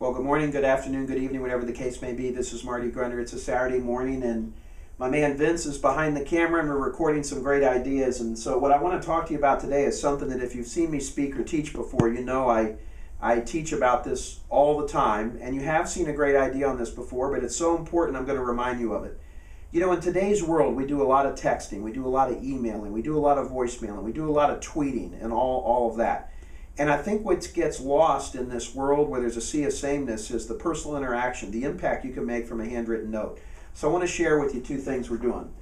Well, good morning, good afternoon, good evening, whatever the case may be. This is Marty Grunder. It's a Saturday morning, and my man Vince is behind the camera, and we're recording some great ideas. And so what I want to talk to you about today is something that if you've seen me speak or teach before, you know I teach about this all the time, and you have seen a great idea on this before, but it's so important I'm going to remind you of it. You know, in today's world, we do a lot of texting, we do a lot of emailing, we do a lot of voicemailing, we do a lot of tweeting, and all of that. And I think what gets lost in this world where there's a sea of sameness is the personal interaction, the impact you can make from a handwritten note. So I want to share with you two things we're doing.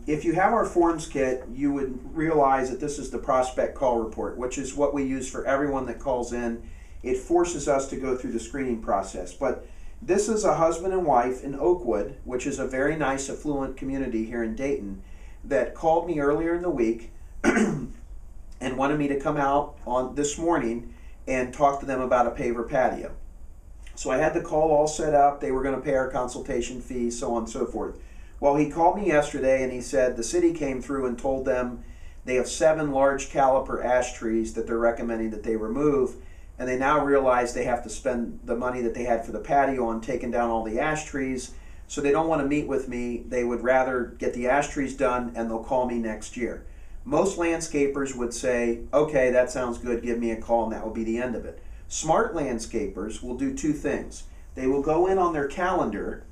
If you have our forms kit, you would realize that this is the prospect call report, which is what we use for everyone that calls in. It forces us to go through the screening process. But this is a husband and wife in Oakwood, which is a very nice, affluent community here in Dayton, that called me earlier in the week and wanted me to come out on this morning and talk to them about a paver patio. So I had the call all set up. They were going to pay our consultation fee, so on and so forth. Well, he called me yesterday and he said the city came through and told them they have 7 large caliper ash trees that they're recommending that they remove, and they now realize they have to spend the money that they had for the patio on taking down all the ash trees, so they don't want to meet with me. They would rather get the ash trees done and they'll call me next year. Most landscapers would say, okay, that sounds good, give me a call, and that will be the end of it. Smart landscapers will do two things. They will go in on their calendar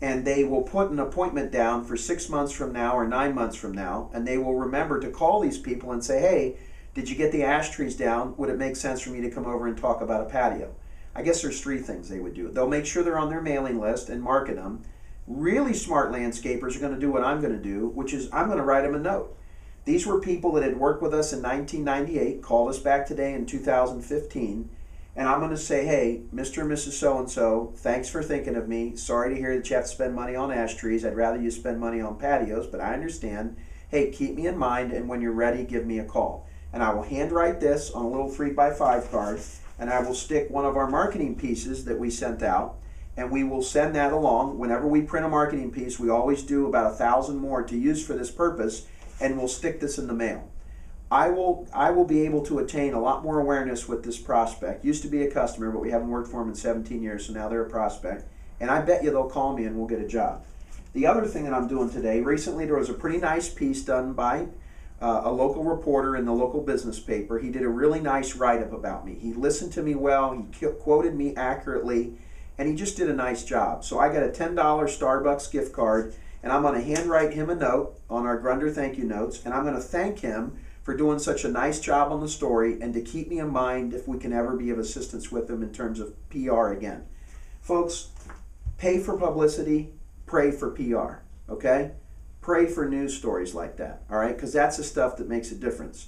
and they will put an appointment down for 6 months from now or 9 months from now, and they will remember to call these people and say, hey, did you get the ash trees down? Would it make sense for me to come over and talk about a patio? I guess there's 3 things they would do. They'll make sure they're on their mailing list and market them. Really smart landscapers are going to do what I'm going to do, which is I'm going to write them a note. These were people that had worked with us in 1998, called us back today in 2015, and I'm going to say, hey, Mr. and Mrs. So-and-so, thanks for thinking of me. Sorry to hear that you have to spend money on ash trees. I'd rather you spend money on patios, but I understand. Hey, keep me in mind, and when you're ready, give me a call. And I will handwrite this on a little 3x5 card, and I will stick one of our marketing pieces that we sent out, and we will send that along. Whenever we print a marketing piece, we always do about 1,000 more to use for this purpose, and we'll stick this in the mail. I will be able to attain a lot more awareness with this prospect. Used to be a customer, but we haven't worked for them in 17 years, so now they're a prospect. And I bet you they'll call me and we'll get a job. The other thing that I'm doing today, recently there was a pretty nice piece done by a local reporter in the local business paper. He did a really nice write-up about me. He listened to me well, he quoted me accurately, and he just did a nice job. So I got a $10 Starbucks gift card, and I'm going to handwrite him a note on our Grunder thank you notes, and I'm going to thank him for doing such a nice job on the story and to keep me in mind if we can ever be of assistance with him in terms of PR again. Folks, pay for publicity, pray for PR, okay? Pray for news stories like that, all right? Because that's the stuff that makes a difference.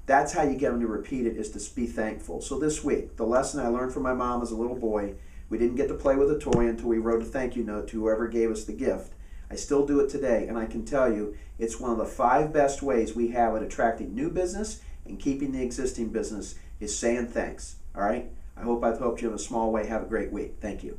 That's how you get them to repeat it, is to be thankful. So this week, the lesson I learned from my mom as a little boy, we didn't get to play with a toy until we wrote a thank you note to whoever gave us the gift. I still do it today, and I can tell you it's one of the 5 best ways we have at attracting new business and keeping the existing business is saying thanks, all right? I hope I've helped you in a small way. Have a great week. Thank you.